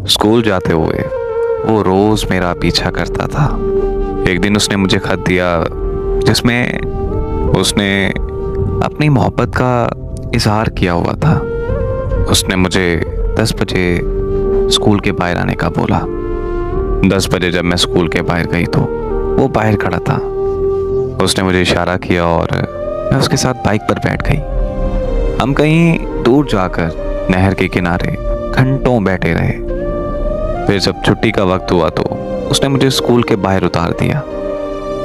School जाते हुए वो रोज़ मेरा पीछा करता था। एक दिन उसने मुझे खत दिया जिसमें उसने अपनी मोहब्बत का इजहार किया हुआ था। उसने मुझे 10 बजे स्कूल के बाहर आने का बोला। 10 बजे जब मैं स्कूल के बाहर गई तो वो बाहर खड़ा था। उसने मुझे इशारा किया और मैं उसके साथ बाइक पर बैठ गई। हम कहीं दूर जाकर नहर के किनारे घंटों बैठे रहे। फिर जब छुट्टी का वक्त हुआ तो उसने मुझे स्कूल के बाहर उतार दिया।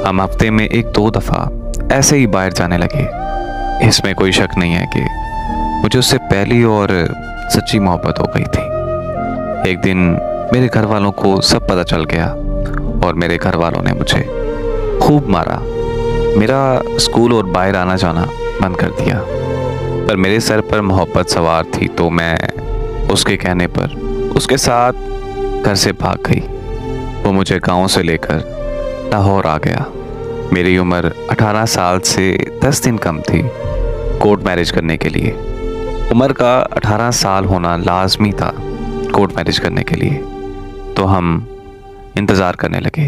हम हफ्ते में 1-2 दफ़ा ऐसे ही बाहर जाने लगे। इसमें कोई शक नहीं है कि मुझे उससे पहली और सच्ची मोहब्बत हो गई थी। एक दिन मेरे घर वालों को सब पता चल गया और मेरे घर वालों ने मुझे खूब मारा। मेरा स्कूल और बाहर आना जाना बंद कर दिया। पर मेरे सर पर मोहब्बत सवार थी तो मैं उसके कहने पर उसके साथ घर से भाग गई। वो मुझे गांव से लेकर लाहौर आ गया। मेरी उम्र 18 साल से 10 दिन कम थी कोर्ट मैरिज करने के लिए। उम्र का 18 साल होना लाजमी था कोर्ट मैरिज करने के लिए। तो हम इंतज़ार करने लगे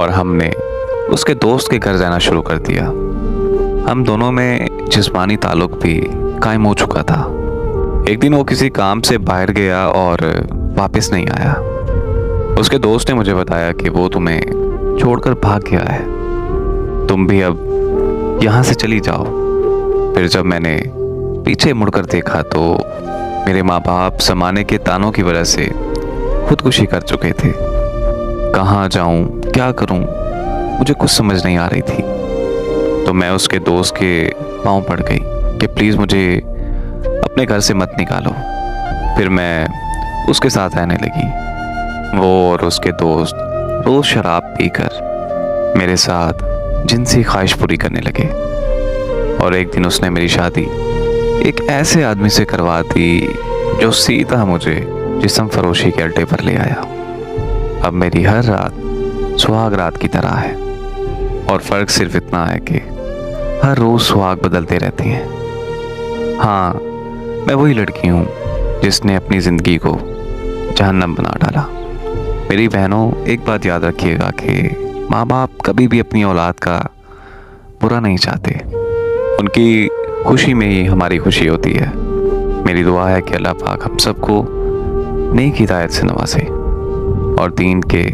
और हमने उसके दोस्त के घर जाना शुरू कर दिया। हम दोनों में जिस्मानी ताल्लुक भी कायम हो चुका था। एक दिन वो किसी काम से बाहर गया और वापस नहीं आया। उसके दोस्त ने मुझे बताया कि वो तुम्हें छोड़कर भाग गया है, तुम भी अब यहाँ से चली जाओ। फिर जब मैंने पीछे मुड़कर देखा तो मेरे माँ बाप ज़माने के तानों की वजह से खुदकुशी कर चुके थे। कहाँ जाऊँ, क्या करूँ, मुझे कुछ समझ नहीं आ रही थी। तो मैं उसके दोस्त के पाँव पड़ गई कि प्लीज़ मुझे अपने घर से मत निकालो। फिर मैं उसके साथ रहने लगी। वो और उसके दोस्त रोज़ शराब पीकर मेरे साथ जिनसी ख्वाहिश पूरी करने लगे। और एक दिन उसने मेरी शादी एक ऐसे आदमी से करवा दी जो सीधा मुझे जिस्म फरोशी के अड्डे पर ले आया। अब मेरी हर रात सुहाग रात की तरह है और फ़र्क सिर्फ इतना है कि हर रोज़ सुहाग बदलते रहते हैं। हाँ, मैं वही लड़की हूँ जिसने अपनी ज़िंदगी को जहन्नम बना डाला। मेरी बहनों, एक बात याद रखिएगा कि माँ बाप कभी भी अपनी औलाद का बुरा नहीं चाहते। उनकी खुशी में ही हमारी खुशी होती है। मेरी दुआ है कि अल्लाह पाक हम सबको नेक हिदायत से नवाजे और दीन के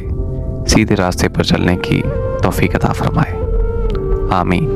सीधे रास्ते पर चलने की तौफीक अता फरमाए। आमीन।